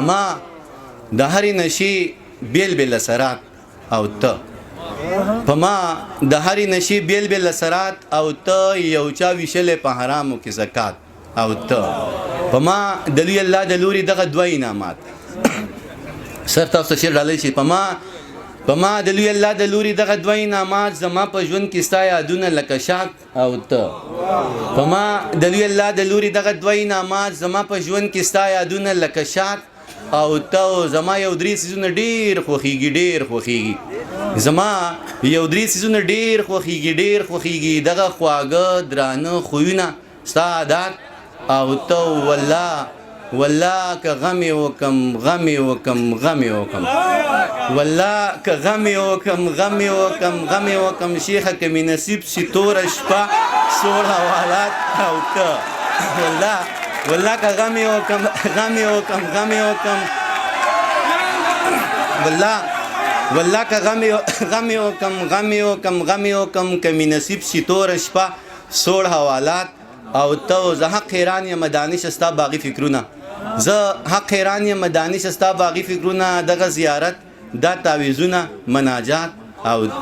ما د هرې نشي بیل بیل اثرات او ته په ما د هرې نشي بیل بیل اثرات او ته یو چا ویشلې په حرامو کې زکات او ته په ما د لوی الله د لوري دغه دوه انعامات سر تاسو شیر ډالۍ شي په ما د لوی الله د لوري دغه دوه انعامات زما په ژوند کې ستا یادونه لکه شاک او ته په ما د لوی الله د لوري دغه دوه انعامات زما په ژوند کې ستا یادونه لکه شاک او ته زما یو درې سیزونه ډیر خوښیږي زما یو درې سیزونه ډیر خوښیږي دغه خواږه درانه خویونه ستا عادات او ته والله که غمی وکم والله که غمی وکم شیخه که می نصیب شي توره شپه سوړ حوالات او ته والله که غمی وکم والله که غمی وکم که می نصیب شي توره شپه سوړ حوالات او ته زه حق حیران یم دانش ستا باغی فکرونه دغه زیارت دا تعویذونه مناجات او ته